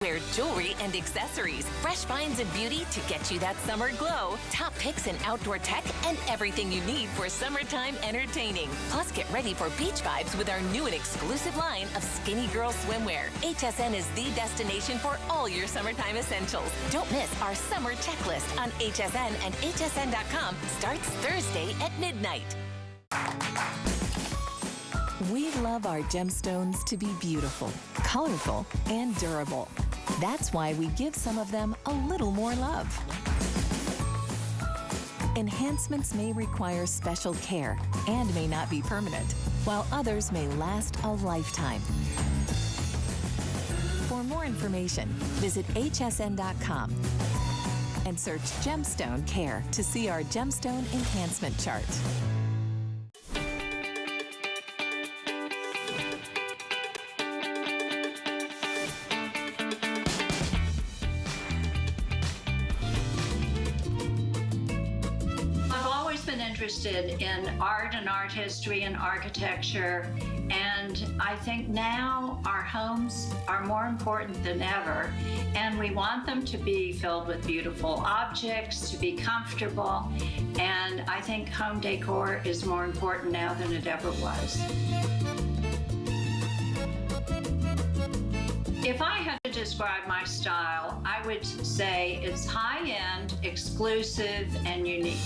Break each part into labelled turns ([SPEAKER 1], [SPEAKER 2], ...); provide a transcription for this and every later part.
[SPEAKER 1] Wear jewelry and accessories, fresh finds and beauty to get you that summer glow, top picks in outdoor tech, and everything you need for summertime entertaining. Plus, get ready for beach vibes with our new and exclusive line of skinny girl swimwear. HSN is the destination for all your summertime essentials. Don't miss our summer checklist on HSN and hsn.com. Starts Thursday at midnight. We love our gemstones to be beautiful, colorful, and durable. That's why we give some of them a little more love. Enhancements may require special care and may not be permanent, while others may last a lifetime. For more information, visit hsn.com and search Gemstone Care to see our gemstone enhancement chart.
[SPEAKER 2] Interested in art and art history and architecture, and I think now our homes are more important than ever, and we want them to be filled with beautiful objects, to be comfortable, and I think home decor is more important now than it ever was. If I had to describe my style, I would say it's high-end, exclusive, and unique.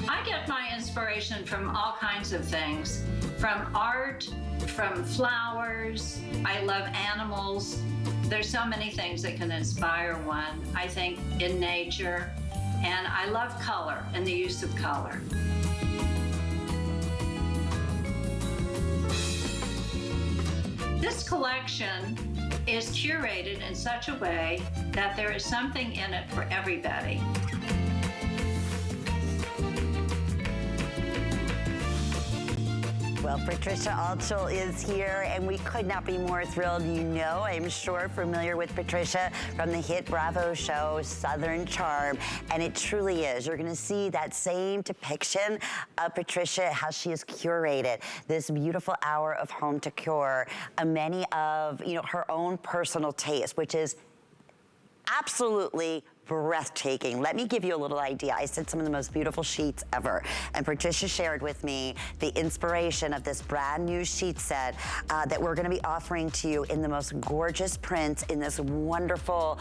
[SPEAKER 2] I get my inspiration from all kinds of things, from art, from flowers. I love animals. There's so many things that can inspire one, I think, in nature. And I love color and the use of color. This collection is curated in such a way that there is something in it for everybody.
[SPEAKER 3] Well, Patricia Altschul is here, and we could not be more thrilled. You know, I'm sure, familiar with Patricia from the hit Bravo show, Southern Charm, and it truly is. You're gonna see that same depiction of Patricia, how she has curated this beautiful hour of home decor, many of, you know, her own personal taste, which is absolutely breathtaking. Let me give you a little idea. I said some of the most beautiful sheets ever, and Patricia shared with me the inspiration of this brand new sheet set that we're gonna be offering to you in the most gorgeous prints in this wonderful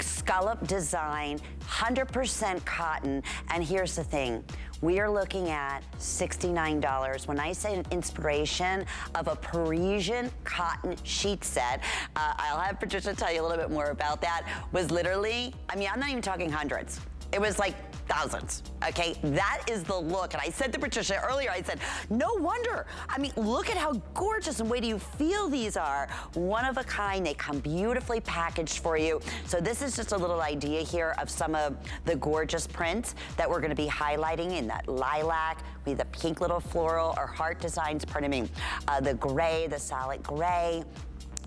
[SPEAKER 3] scallop design, 100% cotton. And here's the thing, we are looking at $69. When I say an inspiration of a Parisian cotton sheet set, I'll have Patricia tell you a little bit more about that, was literally, I mean, I'm not even talking hundreds. It was like thousands, okay? That is the look. And I said to Patricia earlier, I said, no wonder. I mean, look at how gorgeous and way do you feel these are. One of a kind, they come beautifully packaged for you. So this is just a little idea here of some of the gorgeous prints that we're gonna be highlighting in that lilac, the pink little floral or heart designs, pardon me, the gray, the solid gray.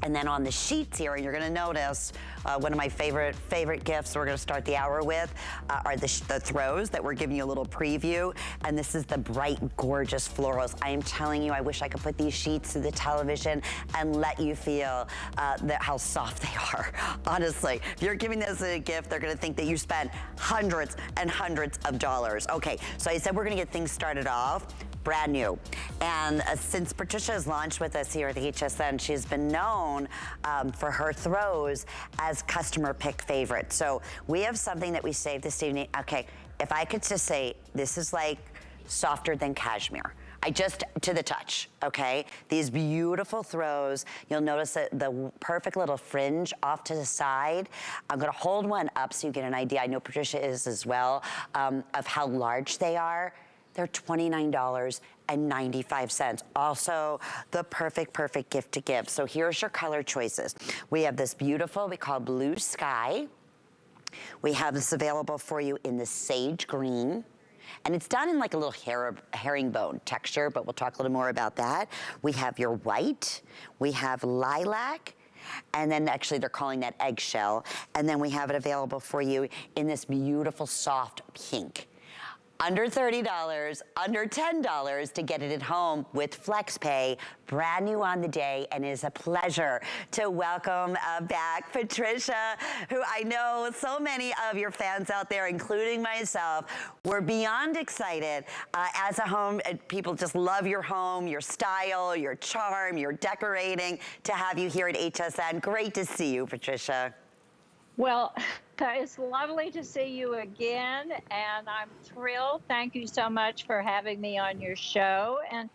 [SPEAKER 3] And then on the sheets here, you're gonna notice one of my favorite gifts we're gonna start the hour with are the throws that we're giving you a little preview. And this is the bright, gorgeous florals. I am telling you, I wish I could put these sheets to the television and let you feel how soft they are. Honestly, if you're giving this as a gift, they're gonna think that you spent hundreds and hundreds of dollars. Okay, so I said we're gonna get things started off brand new. And since Patricia has launched with us here at HSN, she's been known for her throws as customer pick favorite. So we have something that we saved this evening. Okay, if I could just say, this is like softer than cashmere. To the touch, okay? These beautiful throws. You'll notice that the perfect little fringe off to the side. I'm gonna hold one up so you get an idea. I know Patricia is as well, of how large they are. They're $29.95. Also, the perfect gift to give. So here's your color choices. We have this beautiful, we call blue sky. We have this available for you in the sage green. And it's done in like a little herringbone texture, but we'll talk a little more about that. We have your white, we have lilac, and then actually they're calling that eggshell. And then we have it available for you in this beautiful soft pink. Under $30, under $10 to get it at home with FlexPay, brand new on the day, and it is a pleasure to welcome back Patricia, who I know so many of your fans out there, including myself, were beyond excited as a home. People just love your home, your style, your charm, your decorating, to have you here at HSN. Great to see you, Patricia.
[SPEAKER 4] Well, it's lovely to see you again, and I'm thrilled. Thank you so much for having me on your show. And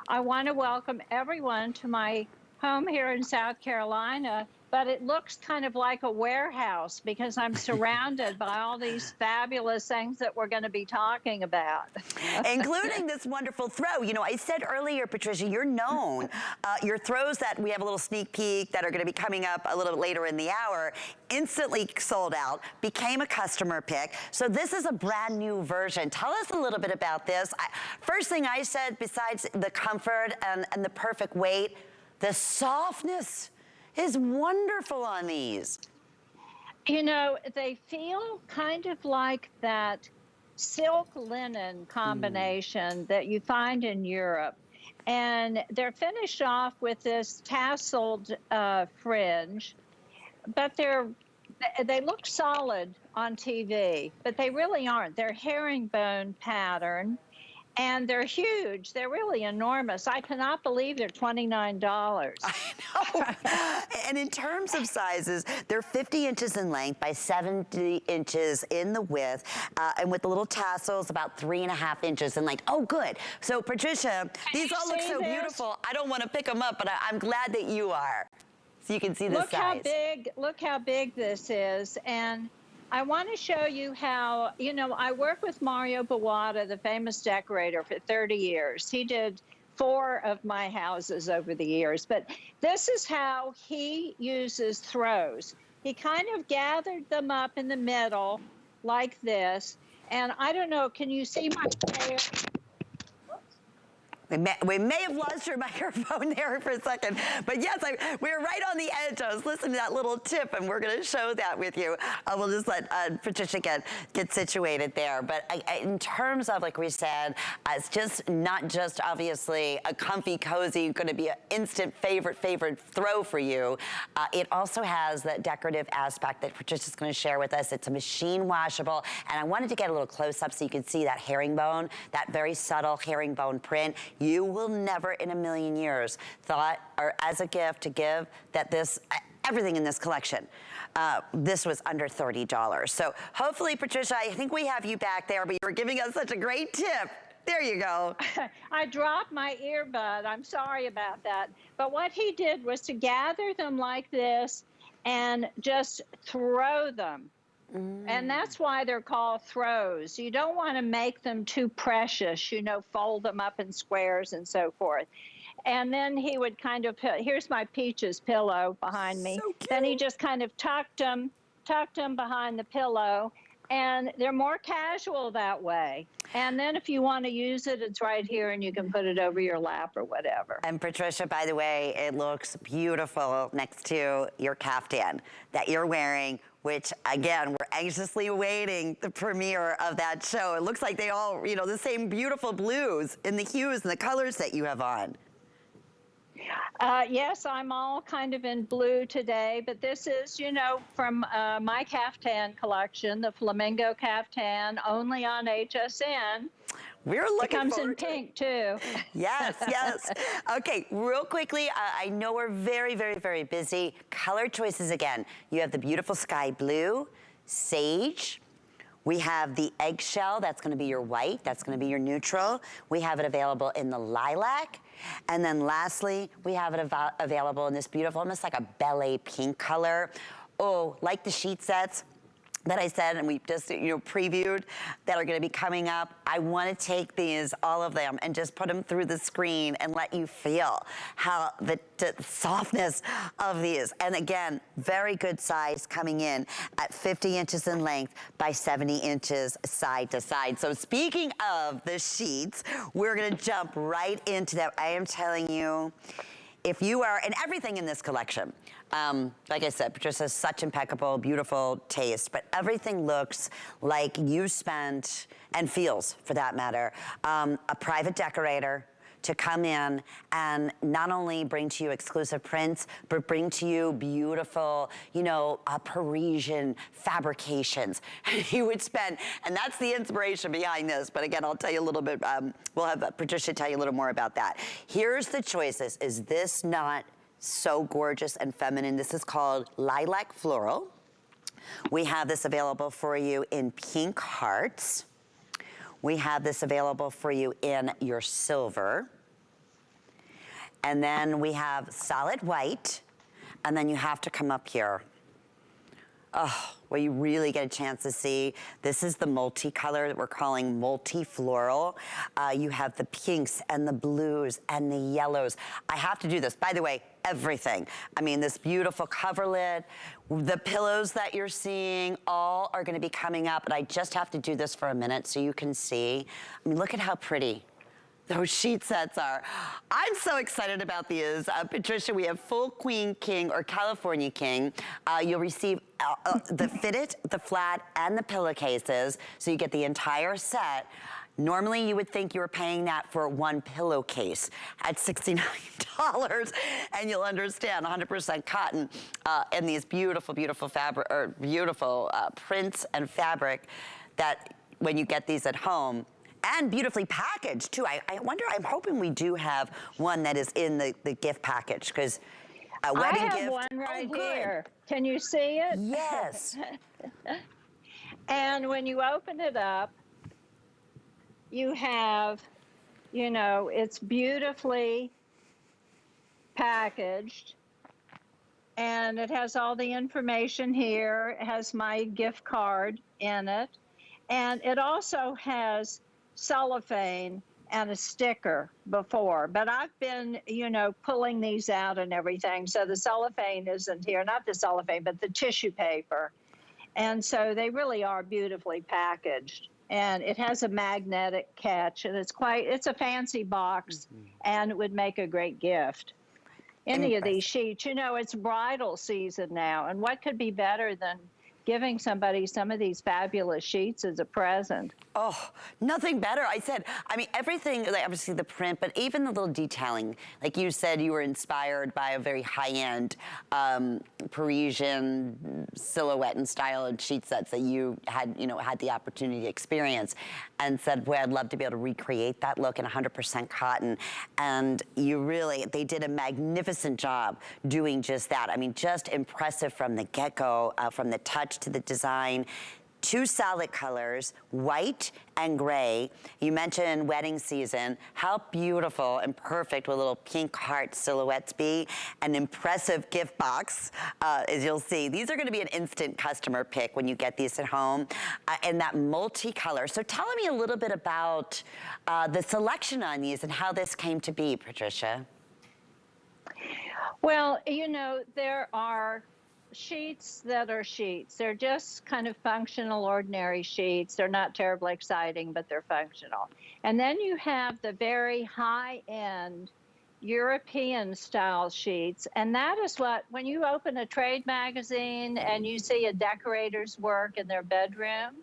[SPEAKER 4] I want to welcome everyone to my home here in South Carolina, but it looks kind of like a warehouse because I'm surrounded by all these fabulous things that we're going to be talking about.
[SPEAKER 3] Including this wonderful throw. You know, I said earlier, Patricia, you're known. Your throws that we have a little sneak peek that are going to be coming up a little bit later in the hour, instantly sold out, became a customer pick. So this is a brand new version. Tell us a little bit about this. First thing I said, besides the comfort and the perfect weight, the softness is wonderful on these.
[SPEAKER 4] You know, they feel kind of like that silk linen combination that you find in Europe. And they're finished off with this tasseled fringe, but they look solid on TV, but they really aren't. They're herringbone pattern. And they're huge. They're really enormous. I cannot believe they're $29.
[SPEAKER 3] I know. And in terms of sizes, they're 50 inches in length by 70 inches in the width, and with the little tassels, about 3.5 inches in length. Oh, good. So, Patricia, these all look so beautiful. I don't want to pick them up, but I'm glad that you are. So you can see the size.
[SPEAKER 4] Look how big this is. And I want to show you how, you know, I worked with Mario Bawada, the famous decorator, for 30 years. He did 4 of my houses over the years. But this is how he uses throws. He kind of gathered them up in the middle like this. And I don't know, can you see my hair?
[SPEAKER 3] We may have lost your microphone there for a second, but yes, we were right on the edge. I was listening to that little tip, and we're going to show that with you. We'll just let Patricia get situated there. But in terms of, like we said, it's just not just obviously a comfy, cozy, going to be an instant favorite throw for you. It also has that decorative aspect that Patricia's going to share with us. It's a machine washable, and I wanted to get a little close up so you can see that herringbone, that very subtle herringbone print. You will never in a million years thought, or as a gift to give, that everything in this collection, this was under $30. So hopefully, Patricia, I think we have you back there, but you were giving us such a great tip. There you go.
[SPEAKER 4] I dropped my earbud. I'm sorry about that. But what he did was to gather them like this and just throw them. And that's why they're called throws. You don't want to make them too precious, you know, fold them up in squares and so forth. And then he would kind of put, here's my Peaches pillow behind me. So cute. Then he just kind of tucked them behind the pillow. And they're more casual that way. And then if you want to use it, it's right here and you can put it over your lap or whatever.
[SPEAKER 3] And Patricia, by the way, it looks beautiful next to your caftan that you're wearing, which again, we're anxiously awaiting the premiere of that show. It looks like they all, you know, the same beautiful blues in the hues and the colors that you have on.
[SPEAKER 4] Yes, I'm all kind of in blue today, but this is, you know, from my caftan collection, the Flamingo Caftan, only on HSN.
[SPEAKER 3] We're looking
[SPEAKER 4] It comes
[SPEAKER 3] forward
[SPEAKER 4] in pink, too.
[SPEAKER 3] Yes, yes. Okay, real quickly, I know we're very, very, very busy. Color choices again. You have the beautiful sky blue, sage. We have the eggshell, that's gonna be your white, that's gonna be your neutral. We have it available in the lilac. And then lastly, we have it available in this beautiful, almost like a ballet pink color. Oh, like the sheet sets that I said, and we just, you know, previewed that are gonna be coming up. I wanna take these, all of them, and just put them through the screen and let you feel how the softness of these. And again, very good size coming in at 50 inches in length by 70 inches side to side. So speaking of the sheets, we're gonna jump right into that. I am telling you, if you are, and everything in this collection, Like I said, Patricia has such impeccable, beautiful taste, but everything looks like you spent, and feels for that matter, a private decorator to come in and not only bring to you exclusive prints, but bring to you beautiful, you know, Parisian fabrications. You would spend, and that's the inspiration behind this, but again, I'll tell you a little bit, we'll have Patricia tell you a little more about that. Here's the choices. Is this not so gorgeous and feminine? This is called Lilac Floral. We have this available for you in pink hearts. We have this available for you in your silver. And then we have solid white. And then you have to come up here. Oh, where you really get a chance to see. This is the multicolor that we're calling multi-floral. You have the pinks and the blues and the yellows. I have to do this. By the way, everything. I mean, this beautiful coverlet, the pillows that you're seeing, all are gonna be coming up, and I just have to do this for a minute so you can see. I mean, look at how pretty those sheet sets are. I'm so excited about these. Patricia, we have full queen, king, or California king. You'll receive the fitted, the flat, and the pillowcases, so you get the entire set. Normally, you would think you were paying that for one pillowcase at $69, and you'll understand 100% cotton and these beautiful, beautiful fabric, or beautiful prints and fabric that when you get these at home, and beautifully packaged too. I wonder, I'm hoping we do have one that is in the gift package, because a wedding gift.
[SPEAKER 4] I have one right here. Can you see it?
[SPEAKER 3] Yes.
[SPEAKER 4] And when you open it up, you have, you know, it's beautifully packaged, and it has all the information here. It has my gift card in it, and it also has cellophane and a sticker before, but I've been, you know, pulling these out and everything, so the cellophane isn't here. Not the cellophane, but the tissue paper. And so they really are beautifully packaged. And it has a magnetic catch, and it's a fancy box, and it would make a great gift. Any of these sheets, you know, it's bridal season now, and what could be better than giving somebody some of these fabulous sheets as a present?
[SPEAKER 3] Oh, nothing better. I said, I mean, everything, like obviously the print, but even the little detailing. Like you said, you were inspired by a very high-end Parisian silhouette and style and sheet sets that you had, you know, had the opportunity to experience, and said, boy, I'd love to be able to recreate that look in 100% cotton. And you really, they did a magnificent job doing just that. I mean, just impressive from the get-go, from the touch to the design. Two solid colors, white and gray. You mentioned wedding season. How beautiful and perfect will little pink heart silhouettes be? An impressive gift box, as you'll see. These are gonna be an instant customer pick when you get these at home, and that multicolor. So tell me a little bit about the selection on these and how this came to be, Patricia.
[SPEAKER 4] Well, you know, there are sheets that are sheets. They're just kind of functional, ordinary sheets. They're not terribly exciting, but they're functional. And then you have the very high-end European style sheets. And that is what, when you open a trade magazine and you see a decorator's work in their bedroom,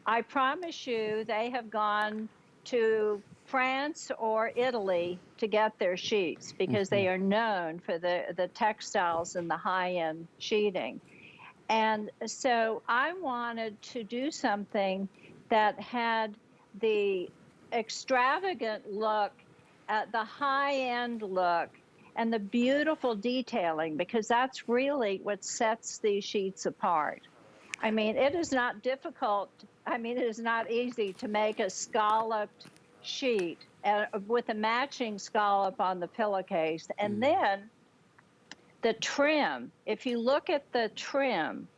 [SPEAKER 4] I promise you they have gone to France or Italy to get their sheets, because they are known for the textiles and the high-end sheeting. And so I wanted to do something that had the extravagant look, the high-end look, and the beautiful detailing, because that's really what sets these sheets apart. I mean, it is not difficult. I mean, it is not easy to make a scalloped sheet with a matching scallop on the pillowcase. And then the trim, if you look at the trim,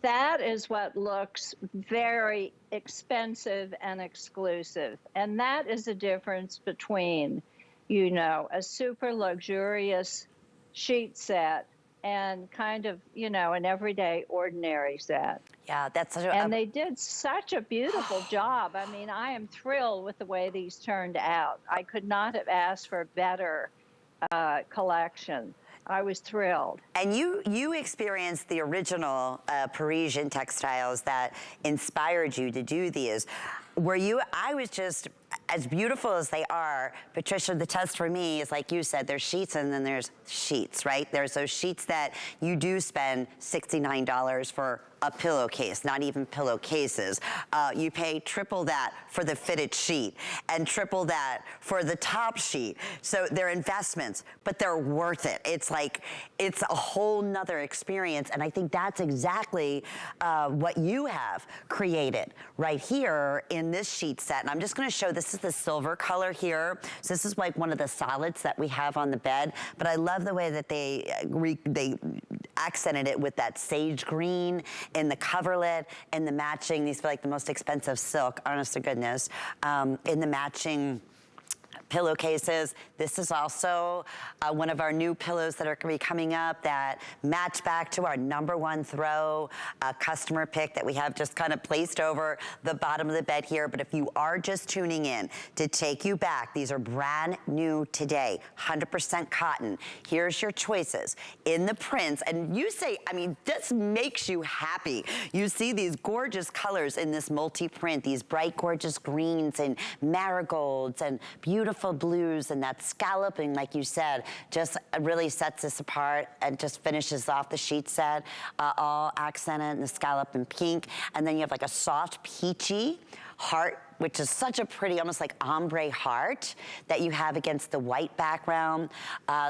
[SPEAKER 4] that is what looks very expensive and exclusive. And that is the difference between, you know, a super luxurious sheet set and kind of, you know, an everyday ordinary set.
[SPEAKER 3] Yeah, that's such a...
[SPEAKER 4] And they did such a beautiful job. I mean, I am thrilled with the way these turned out. I could not have asked for a better collection. I was thrilled.
[SPEAKER 3] And you experienced the original Parisian textiles that inspired you to do these. I was just, as beautiful as they are, Patricia, the test for me is, like you said, there's sheets and then there's sheets, right? There's those sheets that you do spend $69 for a pillowcase, not even pillowcases. You pay triple that for the fitted sheet and triple that for the top sheet. So they're investments, but they're worth it. It's like, it's a whole nother experience. And I think that's exactly what you have created right here in this sheet set. And I'm just gonna show, this is the silver color here. So this is like one of the solids that we have on the bed, but I love the way that they accented it with that sage green in the coverlet and the matching. These feel like the most expensive silk, honest to goodness, in the matching pillowcases. This is also one of our new pillows that are going to be coming up that match back to our #1 throw customer pick that we have just kind of placed over the bottom of the bed here. But if you are just tuning in, to take you back, these are brand new today, 100% cotton. Here's your choices in the prints. And you say, I mean, this makes you happy. You see these gorgeous colors in this multi-print, these bright, gorgeous greens and marigolds and beautiful blues, and that scalloping, like you said, just really sets this apart and just finishes off the sheet set, all accented in the scallop and pink. And then you have like a soft peachy heart, which is such a pretty, almost like ombre heart that you have against the white background.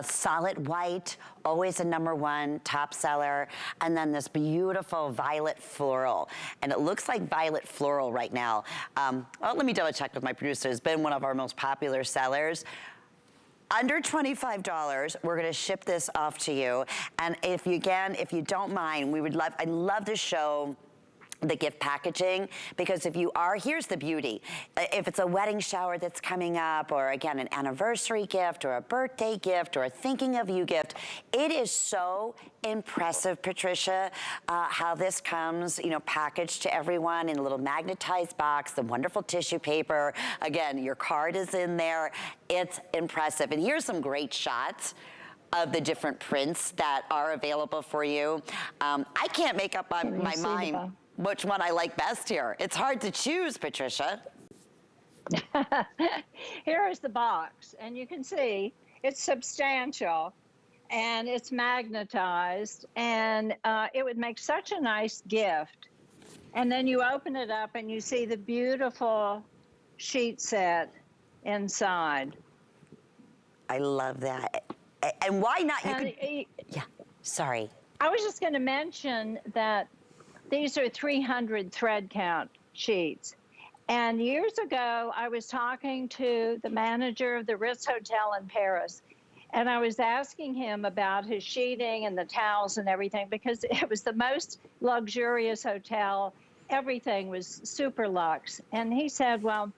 [SPEAKER 3] Solid white, always a #1 top seller. And then this beautiful violet floral. And it looks like violet floral right now. Well, let me double check with my producer. It's been one of our most popular sellers. Under $25, we're gonna ship this off to you. And if you don't mind, I'd love to show the gift packaging, because if you are, here's the beauty. If it's a wedding shower that's coming up, or again, an anniversary gift, or a birthday gift, or a thinking of you gift, it is so impressive, Patricia, how this comes, packaged to everyone in a little magnetized box, the wonderful tissue paper. Again, your card is in there. It's impressive. And here's some great shots of the different prints that are available for you. I can't make up my mind which one I like best here. It's hard to choose, Patricia.
[SPEAKER 4] Here is the box, and you can see it's substantial and it's magnetized, and it would make such a nice gift. And then you open it up and you see the beautiful sheet set inside.
[SPEAKER 3] I love that. And why not? Yeah, sorry.
[SPEAKER 4] I was just going to mention that these are 300 thread count sheets. And years ago, I was talking to the manager of the Ritz Hotel in Paris, and I was asking him about his sheeting and the towels and everything, because it was the most luxurious hotel. Everything was super luxe. And he said, well,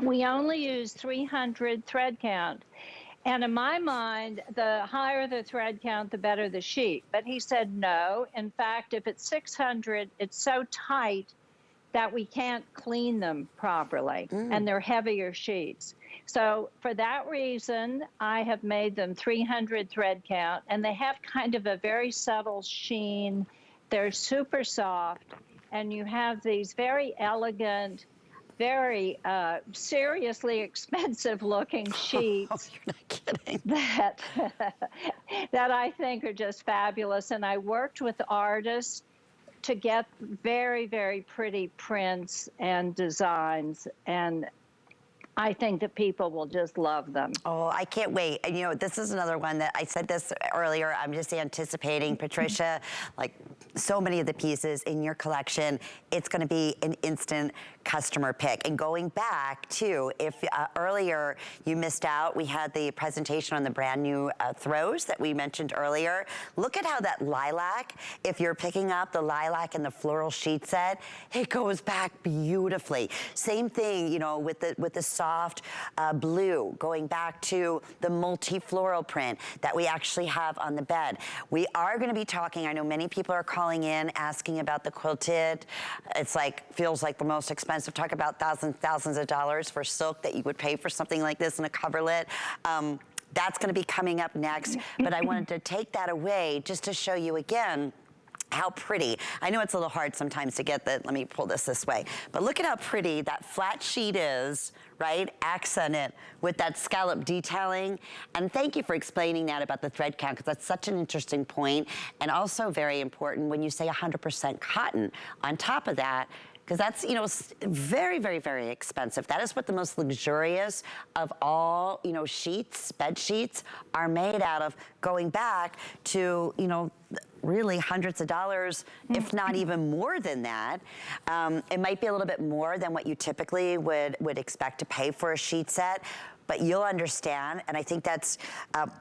[SPEAKER 4] we only use 300 thread count. And in my mind, the higher the thread count, the better the sheet. But he said no. In fact, if it's 600, it's so tight that we can't clean them properly, and they're heavier sheets. So for that reason, I have made them 300 thread count, and they have kind of a very subtle sheen. They're super soft, and you have these very elegant, very seriously expensive looking sheets.
[SPEAKER 3] Oh, you're not kidding.
[SPEAKER 4] That I think are just fabulous. And I worked with artists to get very, very pretty prints and designs. And I think that people will just love them.
[SPEAKER 3] Oh, I can't wait. And this is another one that I said this earlier. I'm just anticipating, Patricia, like so many of the pieces in your collection, it's going to be an instant customer pick. And going back to, if earlier you missed out, we had the presentation on the brand new throws that we mentioned earlier. Look at how that lilac, if you're picking up the lilac and the floral sheet set, it goes back beautifully. Same thing, with the soft blue, going back to the multi-floral print that we actually have on the bed. We are going to be talking, I know many people are calling in asking about the quilted. It's feels like the most expensive. Talk about thousands of dollars for silk that you would pay for something like this in a coverlet. That's gonna be coming up next, but I wanted to take that away just to show you again how pretty. I know it's a little hard sometimes to get the, let me pull this way, but look at how pretty that flat sheet is, right? Accent it with that scallop detailing. And thank you for explaining that about the thread count, because that's such an interesting point, and also very important when you say 100% cotton on top of that, because that's, you know, very, very, very expensive. That is what the most luxurious of all, you know, sheets, bed sheets are made out of, going back to, you know, really hundreds of dollars, if not even more than that. It might be a little bit more than what you typically would expect to pay for a sheet set, but you'll understand, and I think that's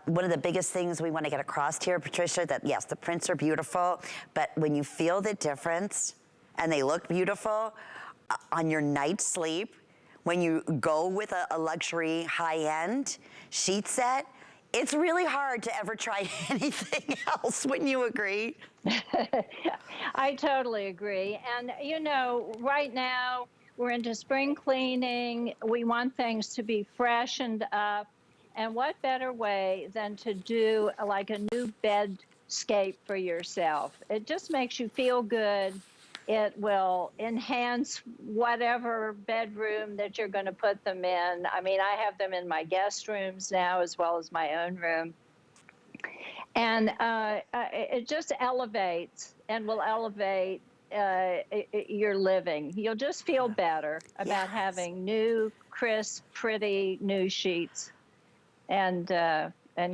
[SPEAKER 3] one of the biggest things we want to get across here, Patricia, that yes, the prints are beautiful, but when you feel the difference, and they look beautiful on your night's sleep, when you go with a luxury high-end sheet set, it's really hard to ever try anything else. Wouldn't you agree?
[SPEAKER 4] I totally agree. And you know, right now we're into spring cleaning. We want things to be freshened up. And what better way than to do like a new bedscape for yourself? It just makes you feel good. It will enhance whatever bedroom that you're going to put them in. I mean, I have them in my guest rooms now as well as my own room. And it just elevates and will elevate your living. You'll just feel better about having new, crisp, pretty new sheets and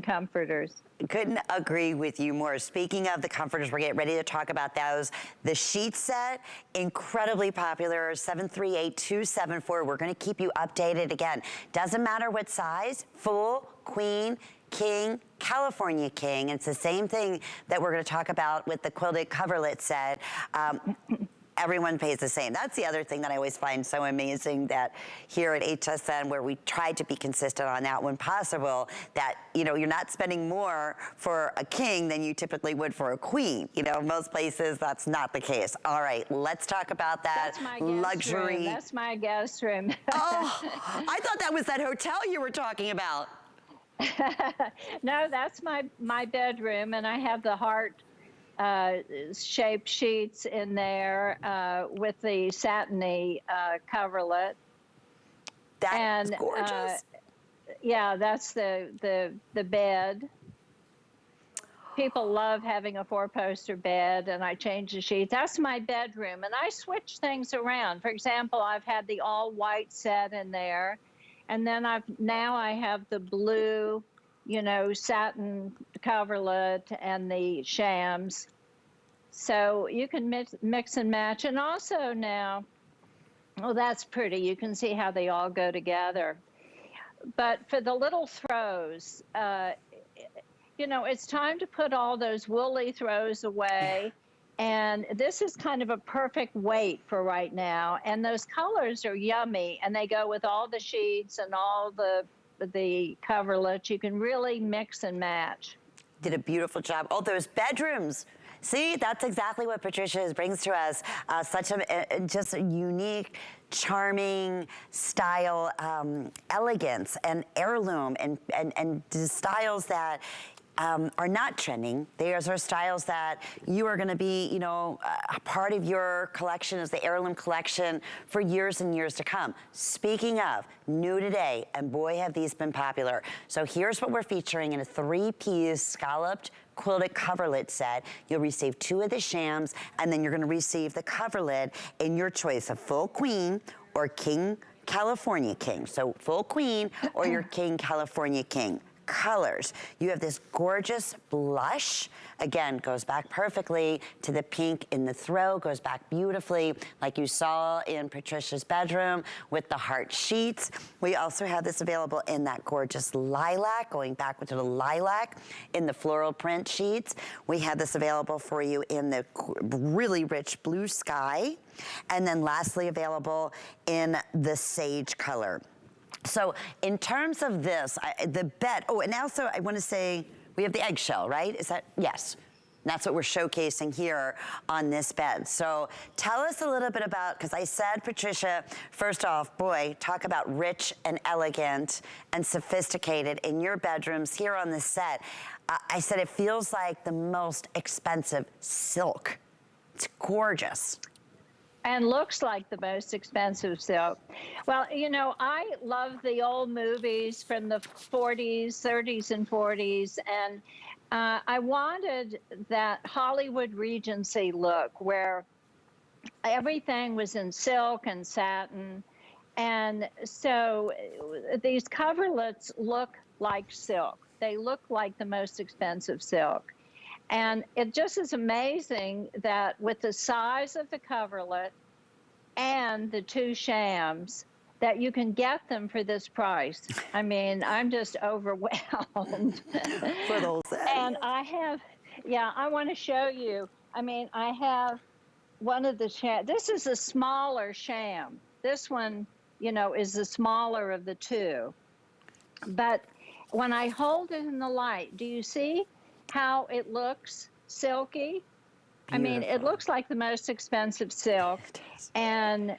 [SPEAKER 4] comforters.
[SPEAKER 3] Couldn't agree with you more. Speaking of the comforters, we're getting ready to talk about those. The sheet set, incredibly popular, 738-274. We're gonna keep you updated. Again, doesn't matter what size, full, queen, king, California king. It's the same thing that we're gonna talk about with the quilted coverlet set. Everyone pays the same. That's the other thing that I always find so amazing, that here at HSN, where we try to be consistent on that when possible, that, you know, you're not spending more for a king than you typically would for a queen. You know, most places that's not the case. All right, let's talk about that.
[SPEAKER 4] That's my
[SPEAKER 3] luxury.
[SPEAKER 4] Room. That's my guest room.
[SPEAKER 3] Oh, I thought that was that hotel you were talking about.
[SPEAKER 4] No, that's my bedroom, and I have the heart shaped sheets in there with the satiny coverlet.
[SPEAKER 3] That's gorgeous.
[SPEAKER 4] Yeah, that's the bed. People love having a 4-poster bed, and I change the sheets. That's my bedroom, and I switch things around. For example, I've had the all-white set in there, and then now I have the blue, you know, satin coverlet and the shams. So you can mix and match. And also now, oh, that's pretty. You can see how they all go together. But for the little throws, you know, it's time to put all those woolly throws away. And this is kind of a perfect weight for right now. And those colors are yummy, and they go with all the sheets and all the coverlet. You can really mix and match.
[SPEAKER 3] Did a beautiful job. Oh, those bedrooms. See, that's exactly what Patricia brings to us. Such a just a unique, charming style, elegance and heirloom, and styles that are not trending. These are styles that you are gonna be, you know, a part of your collection as the heirloom collection for years and years to come. Speaking of, new today, and boy have these been popular. So here's what we're featuring in a 3-piece scalloped quilted coverlet set. You'll receive 2 of the shams, and then you're gonna receive the coverlet in your choice of full queen or king California king. So full queen or your king California king. Colors. You have this gorgeous blush. Again, goes back perfectly to the pink in the throw, goes back beautifully like you saw in Patricia's bedroom with the heart sheets. We also have this available in that gorgeous lilac, going back to the lilac in the floral print sheets. We have this available for you in the really rich blue sky. And then lastly available in the sage color. So in terms of this, the bed, oh, and also I want to say we have the eggshell, right? Is that, yes. That's what we're showcasing here on this bed. So tell us a little bit about, because I said, Patricia, first off, boy, talk about rich and elegant and sophisticated in your bedrooms here on the set. I said it feels like the most expensive silk. It's gorgeous.
[SPEAKER 4] And looks like the most expensive silk. Well, you know, I love the old movies from the 40s, 30s, and 40s, and I wanted that Hollywood Regency look where everything was in silk and satin. And so these coverlets look like silk. They look like the most expensive silk. And it just is amazing that with the size of the coverlet and the 2 shams, that you can get them for this price. I mean, I'm just overwhelmed.
[SPEAKER 3] For the whole set.
[SPEAKER 4] And I have, yeah, I want to show you. I mean, I have one of the sham. This is a smaller sham. This one, you know, is the smaller of the 2. But when I hold it in the light, do you see how it looks silky? Beautiful. I mean, it looks like the most expensive silk. And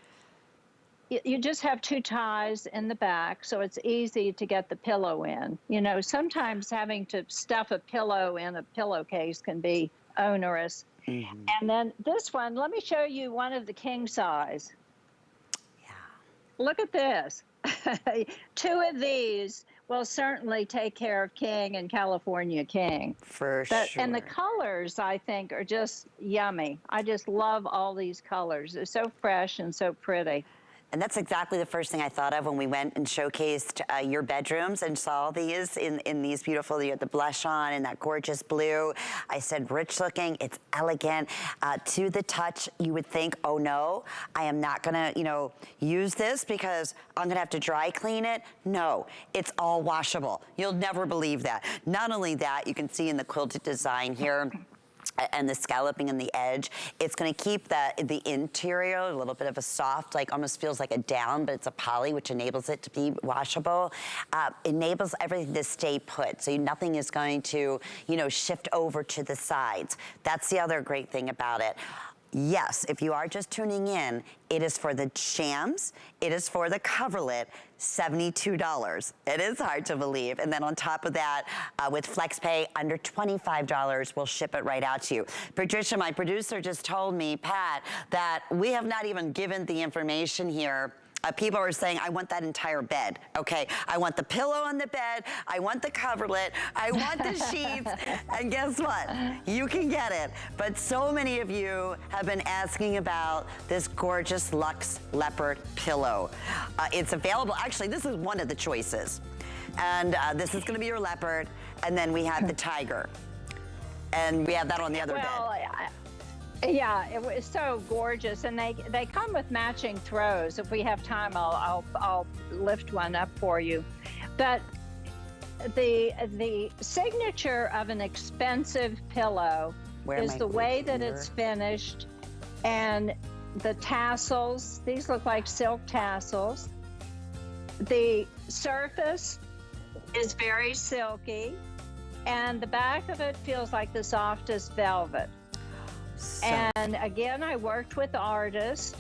[SPEAKER 4] you just have 2 ties in the back, so it's easy to get the pillow in. You know, sometimes having to stuff a pillow in a pillowcase can be onerous. Mm-hmm. And then this one, let me show you one of the king size. Yeah. Look at this. 2 of these will certainly take care of king and California king.
[SPEAKER 3] For sure.
[SPEAKER 4] And the colors, I think, are just yummy. I just love all these colors. They're so fresh and so pretty.
[SPEAKER 3] And that's exactly the first thing I thought of when we went and showcased your bedrooms and saw these in these beautiful, you had the blush on and that gorgeous blue. I said rich looking, it's elegant. To the touch, you would think, oh no, I am not gonna, you know, use this because I'm gonna have to dry clean it. No, it's all washable. You'll never believe that. Not only that, you can see in the quilted design here, and the scalloping in the edge, it's going to keep the interior a little bit of a soft, like almost feels like a down, but it's a poly, which enables it to be washable. Enables everything to stay put, so nothing is going to, you know, shift over to the sides. That's the other great thing about it. Yes, if you are just tuning in, it is for the shams, it is for the coverlet, $72. It is hard to believe. And then on top of that, with FlexPay, under $25, we'll ship it right out to you. Patricia, my producer, just told me, Pat, that we have not even given the information here. People are saying, I want that entire bed, okay? I want the pillow on the bed, I want the coverlet, I want the sheets, and guess what? You can get it. But so many of you have been asking about this gorgeous Luxe leopard pillow. It's available, actually, this is one of the choices. And this is gonna be your leopard, and then we have the tiger. And we have that on the other bed.
[SPEAKER 4] Yeah, it was so gorgeous, and they come with matching throws. If we have time, I'll lift one up for you. But the signature of an expensive pillow is the way that it's finished, and the tassels. These look like silk tassels. The surface is very silky, and the back of it feels like the softest velvet. And again, I worked with artists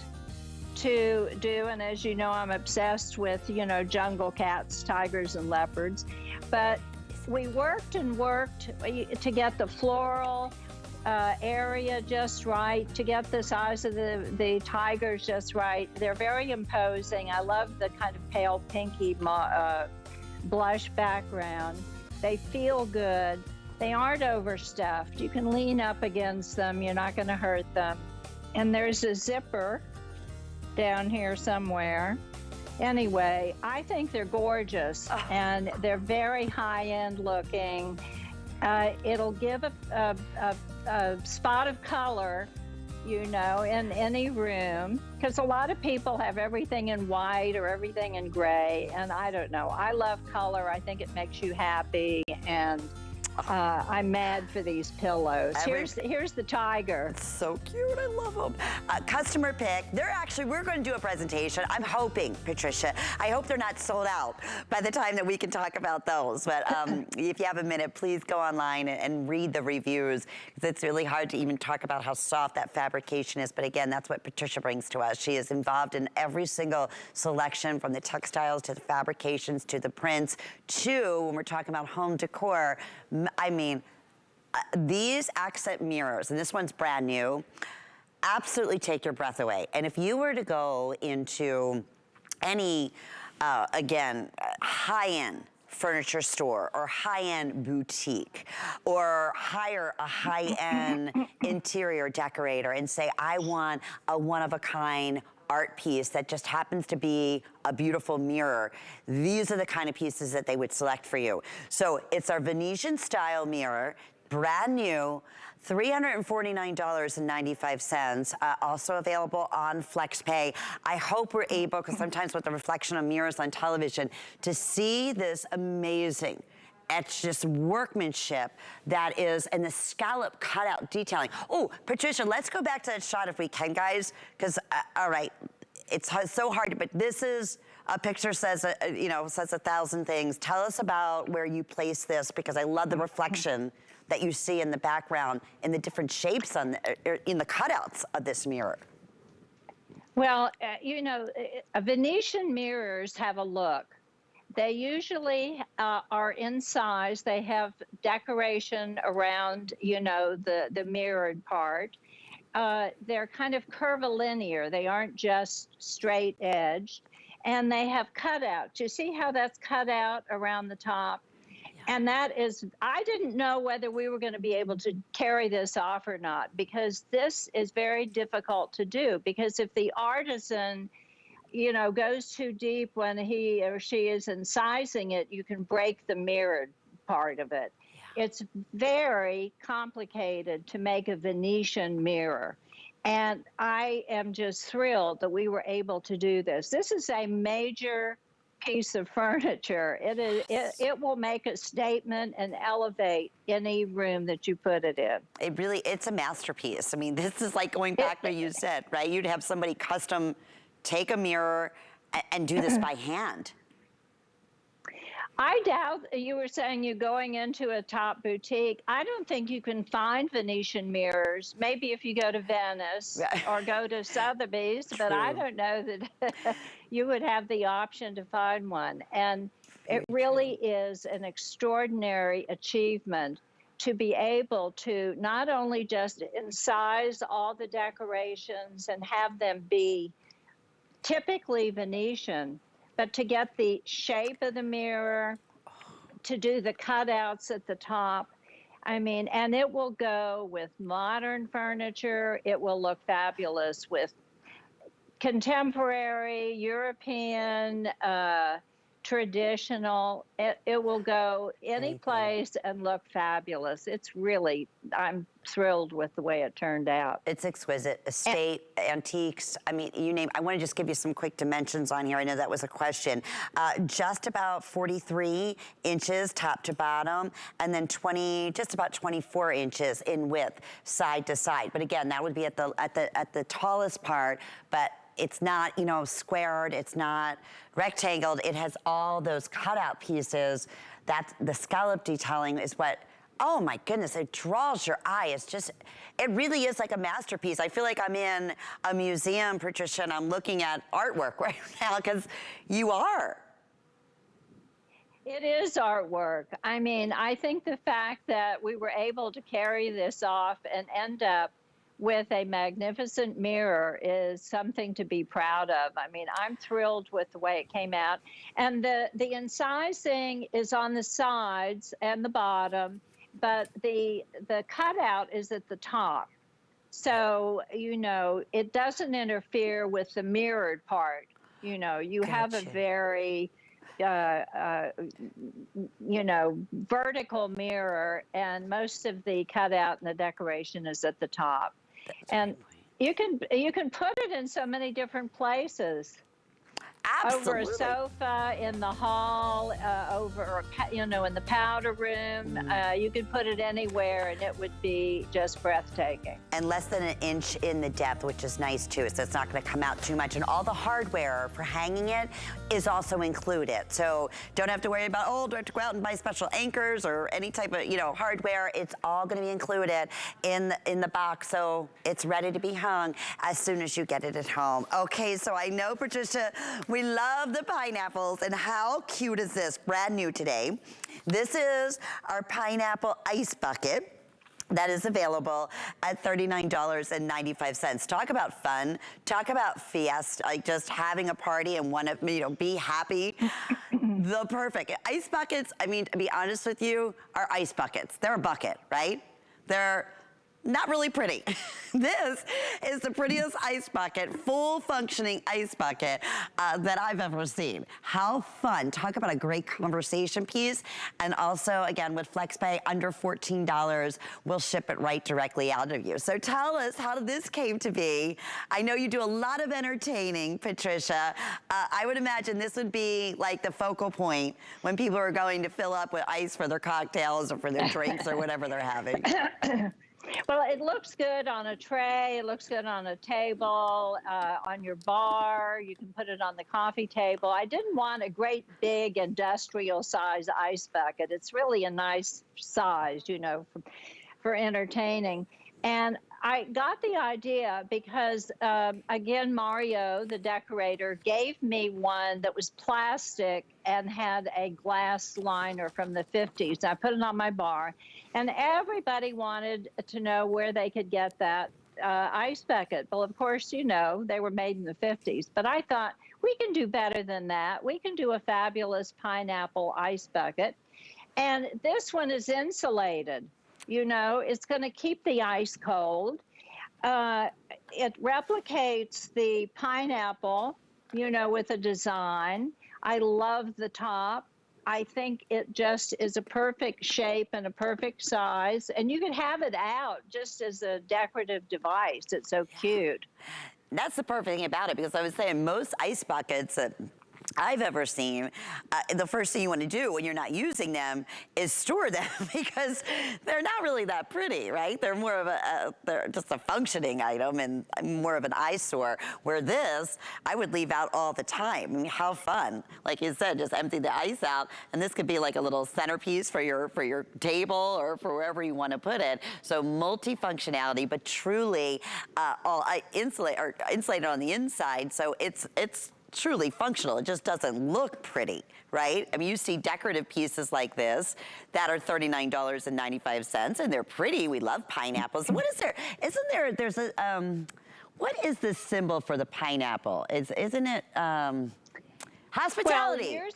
[SPEAKER 4] to do, and as you know, I'm obsessed with, you know, jungle cats, tigers, and leopards. But we worked and worked to get the floral area just right, to get the size of the tigers just right. They're very imposing. I love the kind of pale pinky blush background. They feel good. They aren't overstuffed. You can lean up against them. You're not going to hurt them. And there's a zipper down here somewhere. Anyway, I think they're gorgeous, and they're very high-end looking. It'll give a spot of color, you know, in any room, because a lot of people have everything in white or everything in gray, and I don't know. I love color. I think it makes you happy, and I'm mad for these pillows. Here's the tiger.
[SPEAKER 3] It's so cute, I love them. Customer pick, we're gonna do a presentation. I'm hoping, Patricia, I hope they're not sold out by the time that we can talk about those. But if you have a minute, please go online and read the reviews, because it's really hard to even talk about how soft that fabrication is. But again, that's what Patricia brings to us. She is involved in every single selection, from the textiles to the fabrications to the prints to, when we're talking about home decor, I mean, these accent mirrors, and this one's brand new, absolutely take your breath away. And if you were to go into any, again, high-end furniture store or high-end boutique, or hire a high-end interior decorator and say, I want a one-of-a-kind art piece that just happens to be a beautiful mirror, these are the kind of pieces that they would select for you. So it's our Venetian style mirror, brand new, $349.95, also available on FlexPay. I hope we're able, because sometimes with the reflection of mirrors on television, to see this amazing, it's just workmanship that is, and the scallop cutout detailing. Oh, Patricia, let's go back to that shot if we can, guys, because, all right, it's so hard, but this is, a picture says, you know, says 1,000 things. Tell us about where you place this, because I love the reflection that you see in the background and the different shapes on in the cutouts of this mirror.
[SPEAKER 4] Well, you know, Venetian mirrors have a look. They usually are in size. They have decoration around, you know, the mirrored part. They're kind of curvilinear. They aren't just straight edged. And they have cutouts. You see how that's cut out around the top? Yeah. And that is, I didn't know whether we were going to be able to carry this off or not, because this is very difficult to do. Because if the artisan, you know, goes too deep when he or she is incising it, you can break the mirrored part of it. Yeah. It's very complicated to make a Venetian mirror. And I am just thrilled that we were able to do this. This is a major piece of furniture. It will make a statement and elevate any room that you put it in.
[SPEAKER 3] It's a masterpiece. I mean, this is like going back where you said, right? You'd have somebody custom take a mirror and do this by hand.
[SPEAKER 4] I doubt, you were saying you're going into a top boutique. I don't think you can find Venetian mirrors. Maybe if you go to Venice or go to Sotheby's, but I don't know that you would have the option to find one. And it really is an extraordinary achievement to be able to not only just incise all the decorations and have them be typically Venetian, but to get the shape of the mirror, to do the cutouts at the top. I mean, and it will go with modern furniture. It will look fabulous with contemporary, European, traditional. It will go any place and look fabulous. It's really, I'm thrilled with the way it turned out.
[SPEAKER 3] It's exquisite. Estate, antiques, I mean, you name. I want to just give you some quick dimensions on here. I know that was a question. Just about 43 inches top to bottom, and then just about 24 inches in width, side to side. But again, that would be at the tallest part, but it's not, you know, squared, it's not rectangled. It has all those cutout pieces. That's the scallop detailing is what, oh my goodness, it draws your eye. It's just, it really is like a masterpiece. I feel like I'm in a museum, Patricia, and I'm looking at artwork right now, because you are.
[SPEAKER 4] It is artwork. I mean, I think the fact that we were able to carry this off and end up with a magnificent mirror is something to be proud of. I mean, I'm thrilled with the way it came out. And the incising is on the sides and the bottom, but the cutout is at the top. So, you know, it doesn't interfere with the mirrored part. You know, you have a very, you know, vertical mirror, and most of the cutout and the decoration is at the top. And you can put it in so many different places.
[SPEAKER 3] Absolutely.
[SPEAKER 4] Over a sofa, in the hall, in the powder room. You could put it anywhere and it would be just breathtaking.
[SPEAKER 3] And less than an inch in the depth, which is nice too, so it's not gonna come out too much. And all the hardware for hanging it is also included. So don't have to worry about, do I have to go out and buy special anchors or any type of, hardware. It's all gonna be included in the box, so it's ready to be hung as soon as you get it at home. Okay, so I know, Patricia, we love the pineapples, and how cute is this? Brand new today. This is our pineapple ice bucket that is available at $39.95. Talk about fun, talk about fiesta, like just having a party and be happy. The perfect. Ice buckets, I mean, to be honest with you, are ice buckets. They're a bucket, right? They're not really pretty. This is the prettiest ice bucket, full functioning ice bucket that I've ever seen. How fun. Talk about a great conversation piece. And also, again, with FlexPay, under $14, we'll ship it right directly out of you. So tell us how this came to be. I know you do a lot of entertaining, Patricia. I would imagine this would be like the focal point when people are going to fill up with ice for their cocktails or for their drinks or whatever they're having.
[SPEAKER 4] Well, it looks good on a tray. It looks good on a table, on your bar. You can put it on the coffee table. I didn't want a great big industrial size ice bucket. It's really a nice size, for entertaining. And I got the idea because, again, Mario, the decorator, gave me one that was plastic and had a glass liner from the 50s. I put it on my bar, and everybody wanted to know where they could get that ice bucket. Well, of course, they were made in the 50s, but I thought we can do better than that. We can do a fabulous pineapple ice bucket, and this one is insulated. It's going to keep the ice cold. It replicates the pineapple, with a design. I love the top. I think it just is a perfect shape and a perfect size. And you can have it out just as a decorative device. It's so cute.
[SPEAKER 3] That's the perfect thing about it, because I was saying most ice buckets that I've ever seen, the first thing you want to do when you're not using them is store them, because they're not really that pretty, right? They're more of they're just a functioning item and more of an eyesore, where this, I would leave out all the time. I mean, how fun. Like you said, just empty the ice out, and this could be like a little centerpiece for your table or for wherever you want to put it. So multi-functionality, but truly all insulated on the inside, so it's truly functional. It just doesn't look pretty, right? I mean, you see decorative pieces like this that are $39.95, and they're pretty. We love pineapples. What is there? There's a, what is the symbol for the pineapple? Isn't it hospitality?
[SPEAKER 4] Well,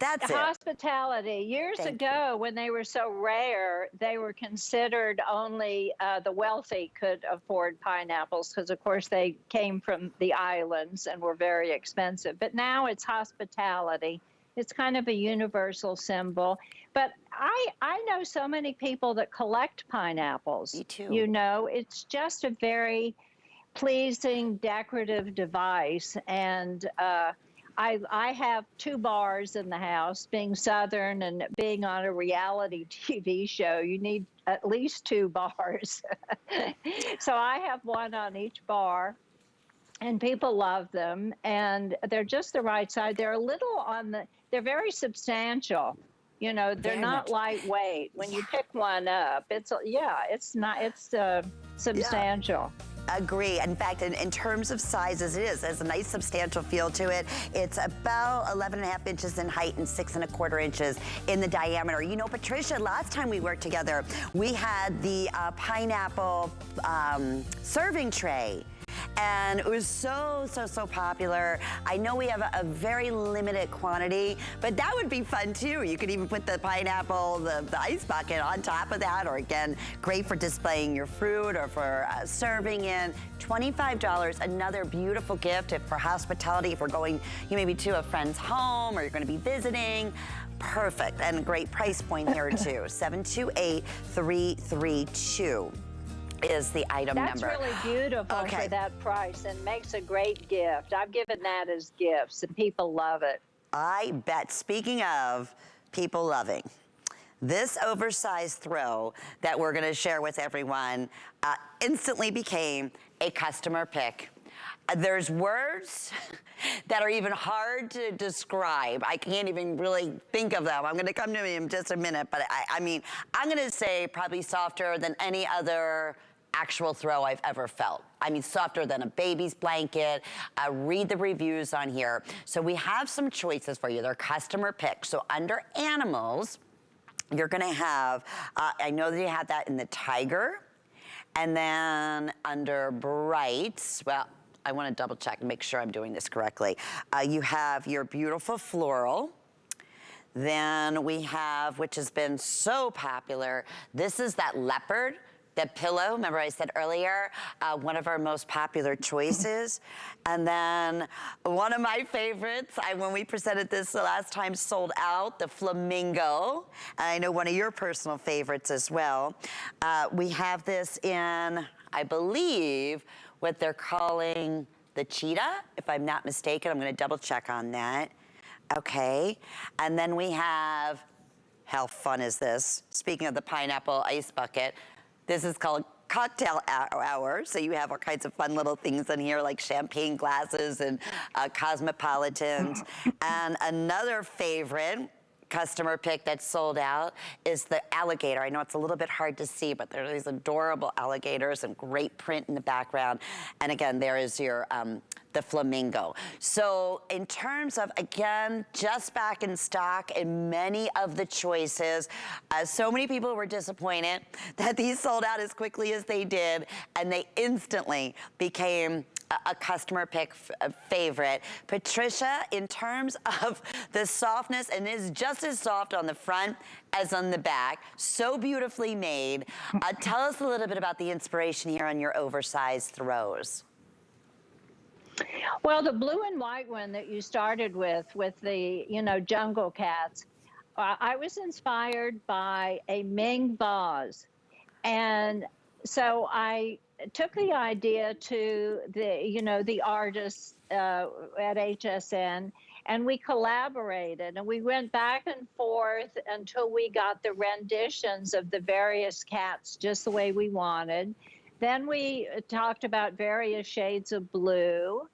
[SPEAKER 3] that's it.
[SPEAKER 4] Hospitality. Years ago, when they were so rare, they were considered only the wealthy could afford pineapples, because, of course, they came from the islands and were very expensive. But now it's hospitality. It's kind of a universal symbol. But I know so many people that collect pineapples.
[SPEAKER 3] Me too.
[SPEAKER 4] It's just a very pleasing decorative device. And I have 2 bars in the house. Being Southern and being on a reality TV show, you need at least 2 bars. So I have one on each bar, and people love them, and they're just the right size. They're a little they're very substantial. They're very not lightweight. When you pick one up, it's substantial.
[SPEAKER 3] Yeah. Agree. In fact, in terms of sizes, it has a nice substantial feel to it. It's about 11.5 inches in height and 6.25 inches in the diameter. Patricia, last time we worked together, we had the pineapple serving tray. And it was so popular. I know we have a very limited quantity, but that would be fun too. You could even put the pineapple, the ice bucket on top of that, or again, great for displaying your fruit or for serving in. $25, another beautiful gift for hospitality. If we're going, maybe to a friend's home, or you're gonna be visiting. Perfect, and a great price point here too, 728-332. is the item
[SPEAKER 4] That's
[SPEAKER 3] number.
[SPEAKER 4] really beautiful for that price and makes a great gift. I've given that as gifts and people love it.
[SPEAKER 3] I bet. Speaking of people loving, this oversized throw that we're gonna share with everyone instantly became a customer pick. There's words that are even hard to describe. I can't even really think of them. I'm gonna come to me in just a minute, but I mean, I'm gonna say probably softer than any other actual throw I've ever felt. I mean, softer than a baby's blanket. Read the reviews on here. So we have some choices for you. They're customer picks. So under animals, you're gonna have, I know that you had that in the tiger, and then under brights, well, I want to double check and make sure I'm doing this correctly. You have your beautiful floral. Then we have, which has been so popular, this is that leopard, that pillow. Remember I said earlier, one of our most popular choices. And then one of my favorites, when we presented this the last time, sold out, the flamingo. And I know one of your personal favorites as well. We have this in, I believe, what they're calling the cheetah, if I'm not mistaken. I'm gonna double check on that. Okay, and then we have, how fun is this? Speaking of the pineapple ice bucket, this is called cocktail hour. So you have all kinds of fun little things in here like champagne glasses and cosmopolitans. And another favorite customer pick that's sold out is the alligator. I know it's a little bit hard to see, but there are these adorable alligators and great print in the background. And again, there is your, the flamingo. So in terms of, again, just back in stock in many of the choices, so many people were disappointed that these sold out as quickly as they did, and they instantly became a customer pick favorite. Patricia, in terms of the softness, and it is just as soft on the front as on the back, so beautifully made. Tell us a little bit about the inspiration here on your oversized throws.
[SPEAKER 4] Well, the blue and white one that you started with the, you know, jungle cats, I was inspired by a Ming vase. And so I took the idea to the, you know, the artists at HSN, and we collaborated and we went back and forth until we got the renditions of the various cats just the way we wanted. Then we talked about various shades of blue,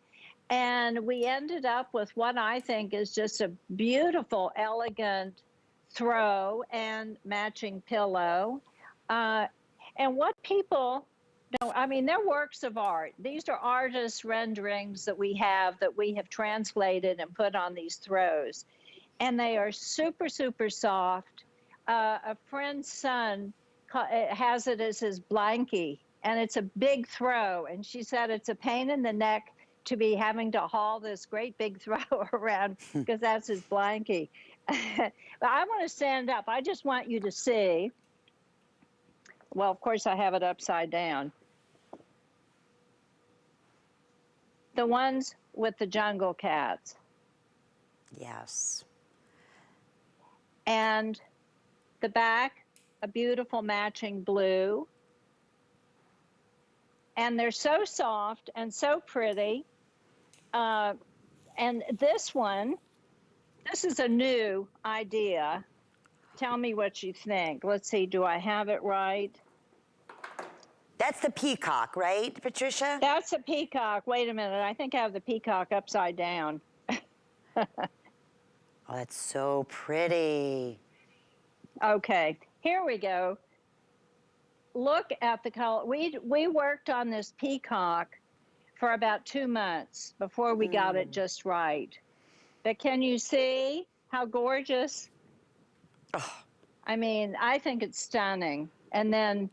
[SPEAKER 4] and we ended up with what I think is just a beautiful, elegant throw and matching pillow. And what people, no, I mean, they're works of art. These are artist renderings that we have translated and put on these throws. And they are super, super soft. A friend's son has it as his blankie, and it's a big throw. And she said it's a pain in the neck to be having to haul this great big throw around because that's his blankie. But I want to stand up. I just want you to see. Well, of course, I have it upside down. The ones with the jungle cats.
[SPEAKER 3] Yes.
[SPEAKER 4] And the back, a beautiful matching blue. And they're so soft and so pretty. And this one, this is a new idea. Tell me what you think. Let's see, do I have it right?
[SPEAKER 3] That's the peacock, right, Patricia?
[SPEAKER 4] That's a peacock. Wait a minute, I think I have the peacock upside down.
[SPEAKER 3] Oh, that's so pretty.
[SPEAKER 4] Okay, here we go. Look at the color. We worked on this peacock for about 2 months before we got it just right. But can you see how gorgeous?
[SPEAKER 3] Oh.
[SPEAKER 4] I mean, I think it's stunning. And then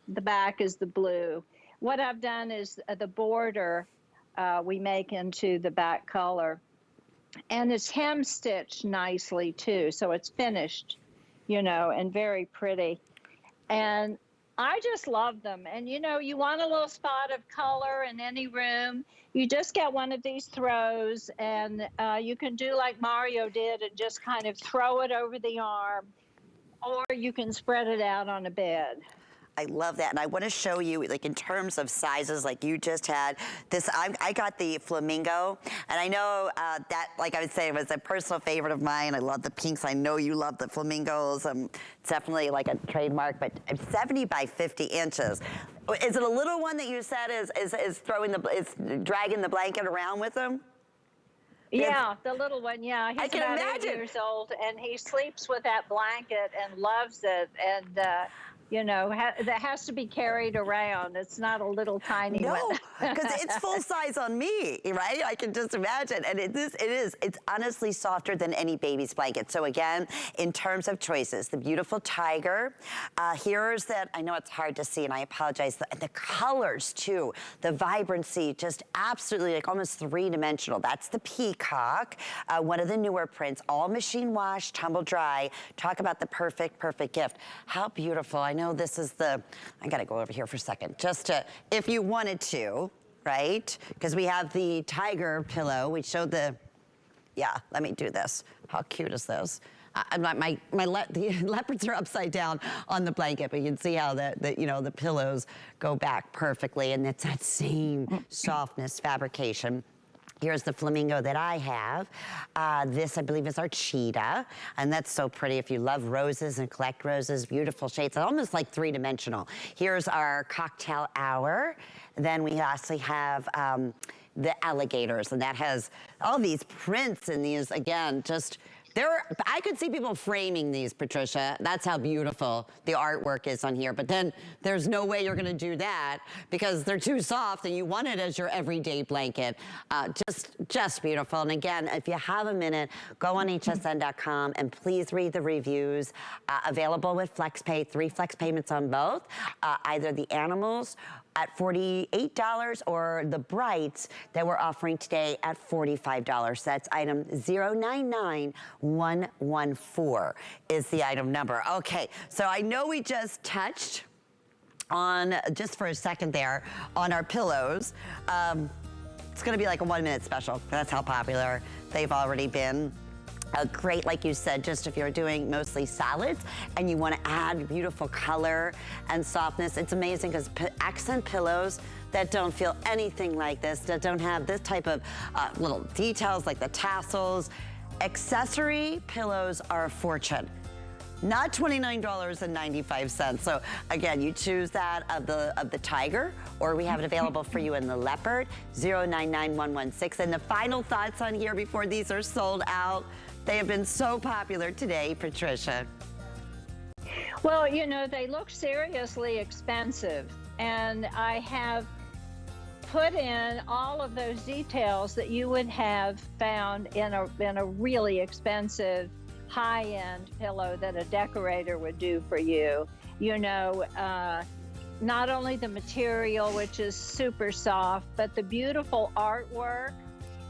[SPEAKER 4] the back is the blue. What I've done is the border we make into the back color. And it's hem stitched nicely too. So it's finished, you know, and very pretty. And I just love them. And you know, you want a little spot of color in any room, you just get one of these throws, and you can do like Mario did and just kind of throw it over the arm, or you can spread it out on a bed.
[SPEAKER 3] I love that. And I want to show you, like, in terms of sizes, like you just had this. I got the flamingo, and I know that, like I would say, was a personal favorite of mine. I love the pinks. I know you love the flamingos. It's definitely like a trademark, but 70 by 50 inches. Is it a little one that you said is dragging the blanket around with him?
[SPEAKER 4] Yeah, the little one, yeah. He's about 8 years old, and he sleeps with that blanket and loves it. And, you know, that has to be carried around. It's not a little tiny one.
[SPEAKER 3] No, because it's full size on me, right? I can just imagine. And it's honestly softer than any baby's blanket. So again, in terms of choices, the beautiful tiger. Here's that, I know it's hard to see, and I apologize. The colors too, the vibrancy, just absolutely like almost three-dimensional. That's the peacock, one of the newer prints, all machine wash, tumble dry. Talk about the perfect gift. How beautiful. I know this is I gotta go over here for a second, just to, if you wanted to, right? Because we have the tiger pillow. We showed yeah, let me do this. How cute is this? The leopards are upside down on the blanket, but you can see how the pillows go back perfectly, and it's that same softness fabrication. Here's the flamingo that I have. This, I believe, is our cheetah, and that's so pretty. If you love roses and collect roses, beautiful shades, almost like three-dimensional. Here's our cocktail hour. Then we lastly have the alligators, and that has all these prints and these, again, just... I could see people framing these, Patricia. That's how beautiful the artwork is on here. But then there's no way you're gonna do that because they're too soft and you want it as your everyday blanket. Just beautiful. And again, if you have a minute, go on hsn.com and please read the reviews. Available with FlexPay, 3 flex payments on both. Either the animals at $48 or the brights that we're offering today at $45. That's item 099114 is the item number. Okay, so I know we just touched on, just for a second there, on our pillows. It's gonna be like a 1-minute special. That's how popular they've already been. Great, like you said, just if you're doing mostly solids and you want to add beautiful color and softness. It's amazing because accent pillows that don't feel anything like this, that don't have this type of little details like the tassels. Accessory pillows are a fortune. Not $29.95. So again, you choose that of the tiger, or we have it available for you in the leopard, 099116. And the final thoughts on here before these are sold out. They have been so popular today, Patricia.
[SPEAKER 4] Well, you know, they look seriously expensive, and I have put in all of those details that you would have found in a really expensive high-end pillow that a decorator would do for you. You know, not only the material, which is super soft, but the beautiful artwork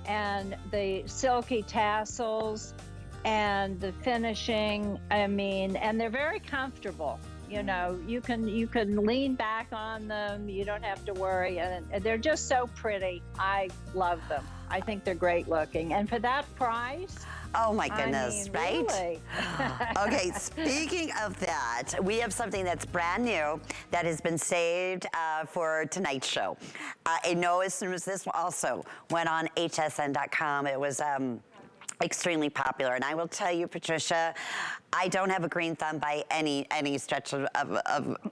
[SPEAKER 4] and the silky tassels and the finishing. I mean, and they're very comfortable. You know, you can lean back on them. You don't have to worry, and they're just so pretty. I love them. I think they're great looking, and for that price.
[SPEAKER 3] Oh my goodness,
[SPEAKER 4] I mean,
[SPEAKER 3] right?
[SPEAKER 4] Really?
[SPEAKER 3] Okay, speaking of that, we have something that's brand new that has been saved for tonight's show. I know as soon as this also went on hsn.com, it was extremely popular. And I will tell you, Patricia, I don't have a green thumb by any stretch of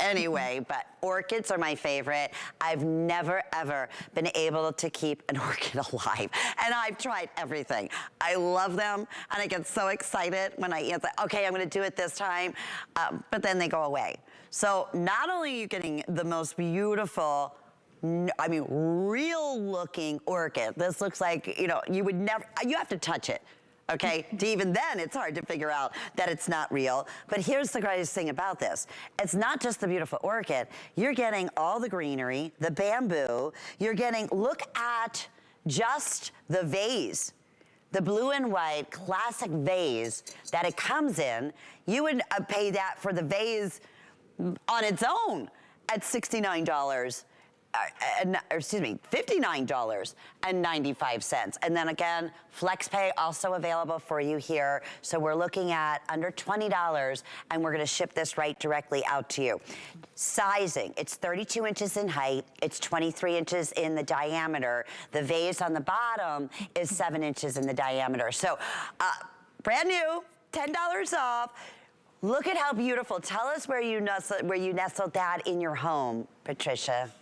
[SPEAKER 3] any way, but orchids are my favorite. I've never, ever been able to keep an orchid alive. And I've tried everything. I love them, and I get so excited when I answer, okay, I'm gonna do it this time, but then they go away. So not only are you getting the most beautiful, I mean, real looking orchid. This looks like, you know, you would never, you have to touch it. Okay, even then it's hard to figure out that it's not real. But here's the greatest thing about this. It's not just the beautiful orchid. You're getting all the greenery, the bamboo. You're getting, look at just the vase, the blue and white classic vase that it comes in. You would pay that for the vase on its own at $69. excuse me, $59.95. And then again, FlexPay also available for you here. So we're looking at under $20, and we're gonna ship this right directly out to you. Sizing, it's 32 inches in height, it's 23 inches in the diameter. The vase on the bottom is 7 inches in the diameter. So brand new, $10 off. Look at how beautiful. Tell us where you nestled that in your home, Patricia.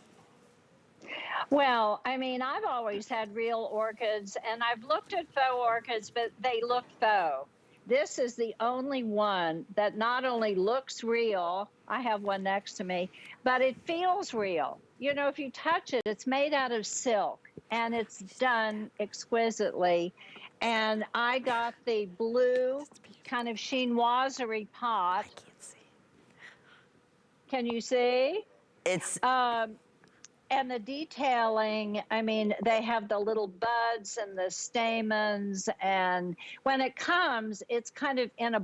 [SPEAKER 4] Well, I mean, I've always had real orchids, and I've looked at faux orchids, but they look faux. This is the only one that not only looks real, I have one next to me, but it feels real. You know, if you touch it, it's made out of silk, and it's done exquisitely. And I got the blue kind of chinoiserie pot.
[SPEAKER 3] I can't see.
[SPEAKER 4] Can you see?
[SPEAKER 3] It's
[SPEAKER 4] and the detailing, I mean, they have the little buds and the stamens, and when it comes, it's kind of in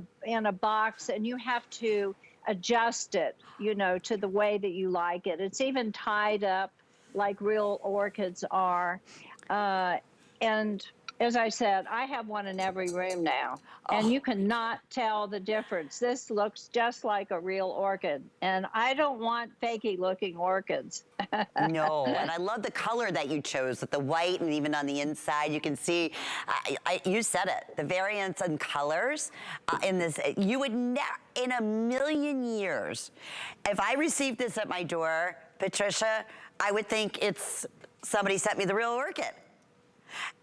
[SPEAKER 4] a box, and you have to adjust it, you know, to the way that you like it. It's even tied up like real orchids are. And as I said, I have one in every room now, and you cannot tell the difference. This looks just like a real orchid, and I don't want fakey looking orchids.
[SPEAKER 3] No, and I love the color that you chose with the white, and even on the inside, you can see, you said it, the variance in colors in this. You would never, in a million years, if I received this at my door, Patricia, I would think it's somebody sent me the real orchid.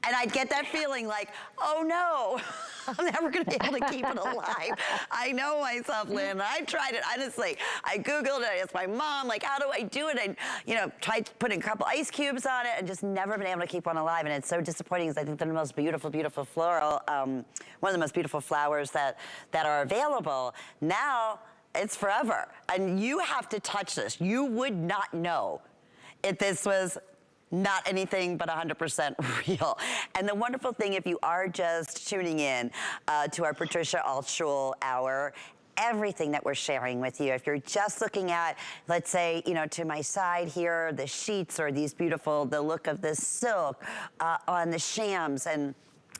[SPEAKER 3] And I'd get that feeling like, oh no, I'm never gonna be able to keep it alive. I know myself, Lynn. I tried it, honestly. I Googled it, I asked my mom, like, how do I do it? And, you know, tried putting a couple ice cubes on it and just never been able to keep one alive. And it's so disappointing because I think they're the most beautiful, beautiful floral, one of the most beautiful flowers that are available. Now, it's forever. And you have to touch this. You would not know if this was not anything but 100% real. And the wonderful thing, if you are just tuning in to our Patricia Altschul hour, everything that we're sharing with you, if you're just looking at, let's say, you know, to my side here, the sheets or these beautiful, the look of this silk on the shams and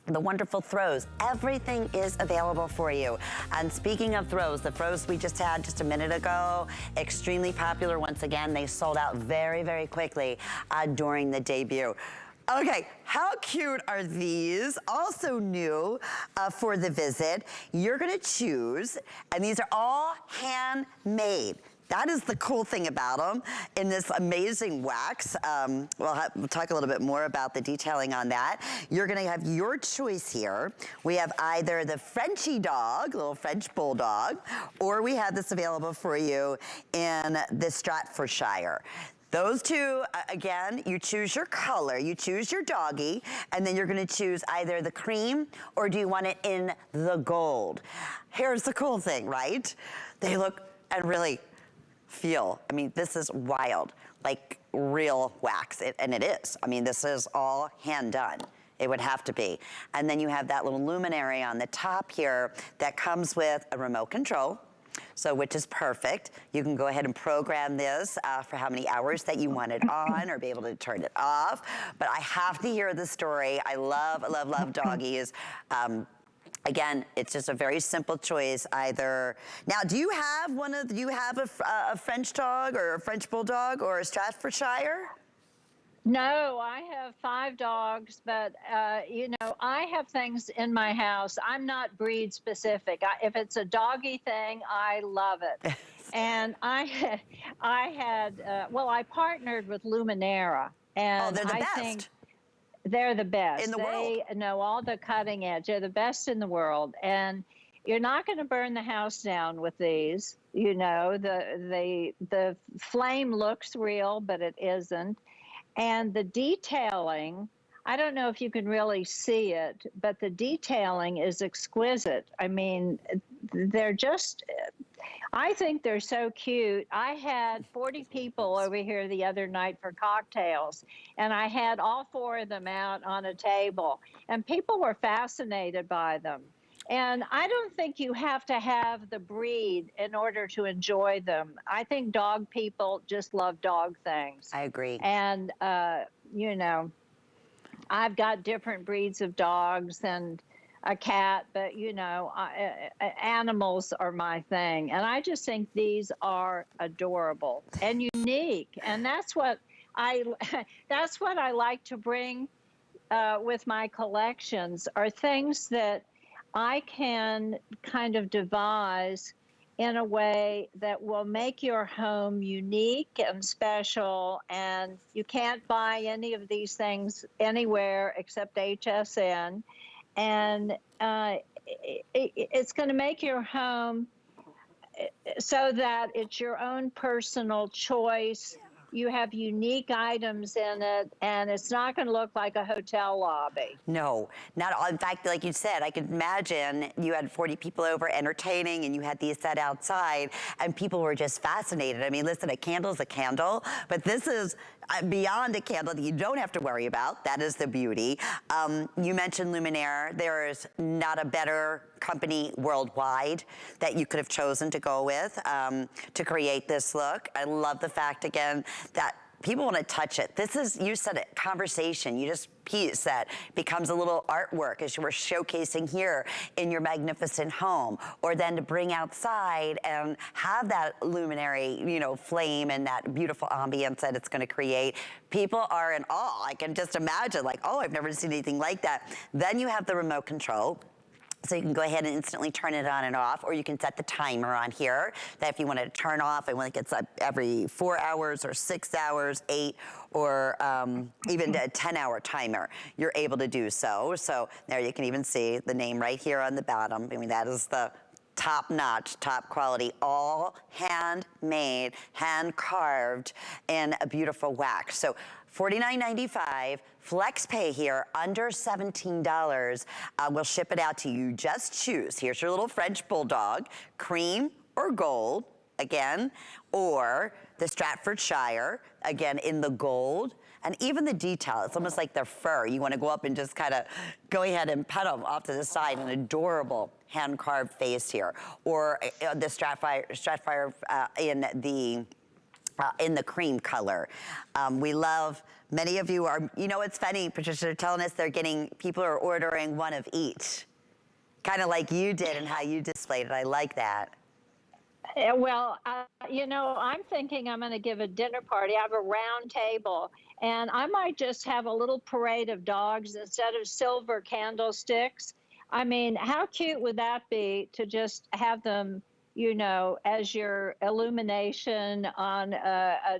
[SPEAKER 3] the wonderful throws, everything is available for you. And speaking of throws, the throws we just had just a minute ago, extremely popular once again. They sold out very, very quickly during the debut. Okay, how cute are these? Also new for the visit. You're gonna choose, and these are all handmade. That is the cool thing about them in this amazing wax. We'll talk a little bit more about the detailing on that. You're gonna have your choice here. We have either the Frenchie dog, little French bulldog, or we have this available for you in the Stratfordshire. Those two, again, you choose your color, you choose your doggy, and then you're gonna choose either the cream or do you want it in the gold. Here's the cool thing, right? They look and really feel, I mean, this is wild, like real wax, and it is. I mean, this is all hand done. It would have to be. And then you have that little luminary on the top here that comes with a remote control, so which is perfect. You can go ahead and program this for how many hours that you want it on or be able to turn it off. But I have to hear the story. I love, love, love doggies. Again, it's just a very simple choice. Either now, do you have a French dog or a French bulldog or a Stratfordshire?
[SPEAKER 4] No, I have 5 dogs, but you know, I have things in my house. I'm not breed specific. If it's a doggy thing, I love it. And I partnered with Luminary, and
[SPEAKER 3] they're the best.
[SPEAKER 4] think they're the best
[SPEAKER 3] In the world.
[SPEAKER 4] They know all the cutting edge. They're the best in the world. And you're not going to burn the house down with these. You know, the flame looks real, but it isn't. And the detailing, I don't know if you can really see it, but the detailing is exquisite. I mean, they're just, I think they're so cute. I had 40 people over here the other night for cocktails, and I had all 4 of them out on a table, and people were fascinated by them. And I don't think you have to have the breed in order to enjoy them. I think dog people just love dog things.
[SPEAKER 3] I agree.
[SPEAKER 4] And, you know, I've got different breeds of dogs and a cat, but, you know, animals are my thing. And I just think these are adorable and unique. And that's what that's what I like to bring with my collections, are things that I can kind of devise in a way that will make your home unique and special. And you can't buy any of these things anywhere except HSN. And it's going to make your home so that it's your own personal choice. You have unique items in it, and it's not going to look like a hotel lobby.
[SPEAKER 3] No, not all. In fact, like you said, I could imagine you had 40 people over entertaining and you had these set outside and people were just fascinated. I mean, listen, a candle's a candle, but this is beyond a candle that you don't have to worry about. That is the beauty. You mentioned Luminary. There is not a better company worldwide that you could have chosen to go with to create this look. I love the fact, again, that people want to touch it. This is, you said it, conversation. You just piece that becomes a little artwork as you were showcasing here in your magnificent home, or then to bring outside and have that luminary, you know, flame and that beautiful ambience that it's going to create. People are in awe. I can just imagine, like, oh, I've never seen anything like that. Then you have the remote control. So you can go ahead and instantly turn it on and off, or you can set the timer on here that if you want to turn off and when it gets up every 4 hours or 6 hours, 8, or even a 10-hour timer, you're able to do so. So there you can even see the name right here on the bottom. I mean, that is the top-notch, top quality, all handmade, hand-carved in a beautiful wax. So $49.95, flex pay here, under $17. We'll ship it out to you. Just choose. Here's your little French Bulldog, cream or gold, again, or the Staffordshire, again, in the gold. And even the detail, it's almost like their fur. You want to go up and just kind of go ahead and pet them off to the side, an adorable hand-carved face here. Or the Staffordshire in the cream color. We love, many of you are, you know, it's funny, Patricia, they're telling us people are ordering one of each. Kind of like you did and how you displayed it. I like that.
[SPEAKER 4] Well, you know, I'm thinking I'm going to give a dinner party. I have a round table, and I might just have a little parade of dogs instead of silver candlesticks. I mean, how cute would that be to just have them, you know, as your illumination on a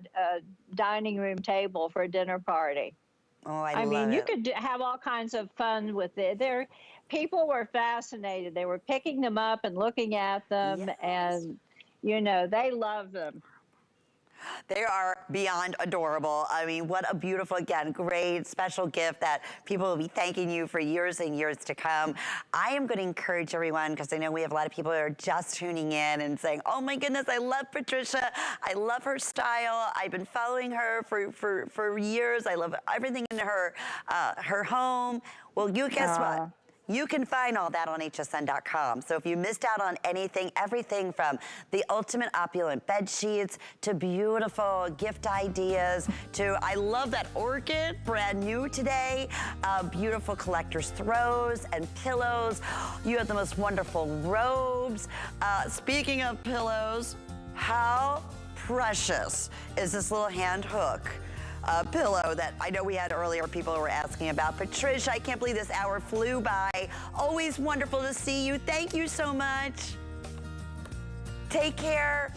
[SPEAKER 4] dining room table for a dinner party?
[SPEAKER 3] Oh, I
[SPEAKER 4] mean,
[SPEAKER 3] love it.
[SPEAKER 4] you could have all kinds of fun with it. People were fascinated. They were picking them up and looking at them, yes. And, you know, they love them.
[SPEAKER 3] They are beyond adorable. I mean, what a beautiful, again, great special gift that people will be thanking you for years and years to come. I am going to encourage everyone, because I know we have a lot of people that are just tuning in and saying, oh my goodness, I love Patricia. I love her style. I've been following her for years. I love everything in her home. Well, you guess what? You can find all that on hsn.com. So if you missed out on anything, everything from the ultimate opulent bed sheets to beautiful gift ideas to, I love that orchid, brand new today, beautiful collector's throws and pillows. You have the most wonderful robes. Speaking of pillows, how precious is this little hand hook pillow that I know we had earlier, people were asking about. Patricia, I can't believe this hour flew by. Always wonderful to see you. Thank you so much. Take care.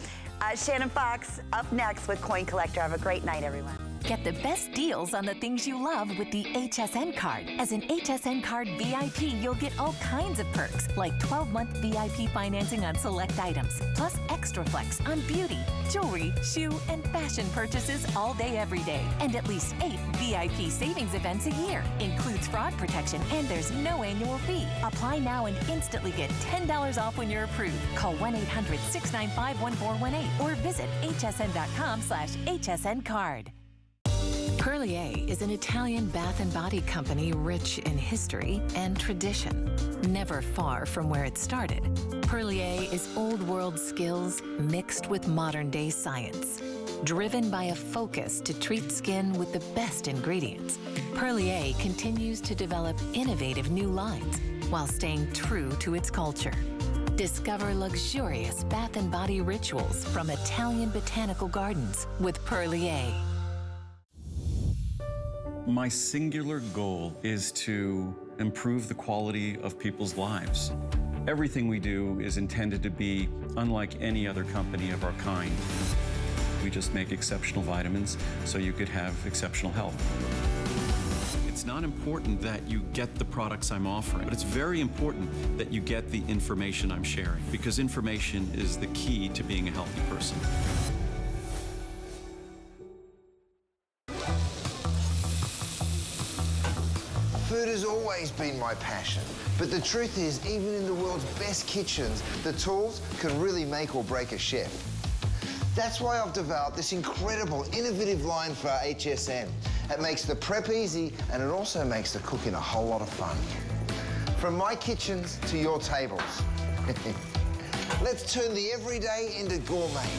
[SPEAKER 3] Shannon Fox up next with Coin Collector. Have a great night, everyone.
[SPEAKER 1] Get the best deals on the things you love with the HSN card. As an HSN card VIP, you'll get all kinds of perks, like 12-month VIP financing on select items, plus extra flex on beauty, jewelry, shoe, and fashion purchases all day, every day. And at least 8 VIP savings events a year. Includes fraud protection, and there's no annual fee. Apply now and instantly get $10 off when you're approved. Call 1-800-695-1418 or visit hsn.com/HSN card. Perlier is an Italian bath and body company rich in history and tradition. Never far from where it started, Perlier is old world skills mixed with modern day science. Driven by a focus to treat skin with the best ingredients, Perlier continues to develop innovative new lines while staying true to its culture. Discover luxurious bath and body rituals from Italian botanical gardens with Perlier.
[SPEAKER 5] My singular goal is to improve the quality of people's lives. Everything we do is intended to be unlike any other company of our kind. We just make exceptional vitamins so you could have exceptional health. It's not important that you get the products I'm offering, but it's very important that you get the information I'm sharing, because information is the key to being a healthy person.
[SPEAKER 6] Food has always been my passion, but the truth is, even in the world's best kitchens, the tools can really make or break a chef. That's why I've developed this incredible, innovative line for HSN. It makes the prep easy, and it also makes the cooking a whole lot of fun. From my kitchens to your tables. Let's turn the everyday into gourmet.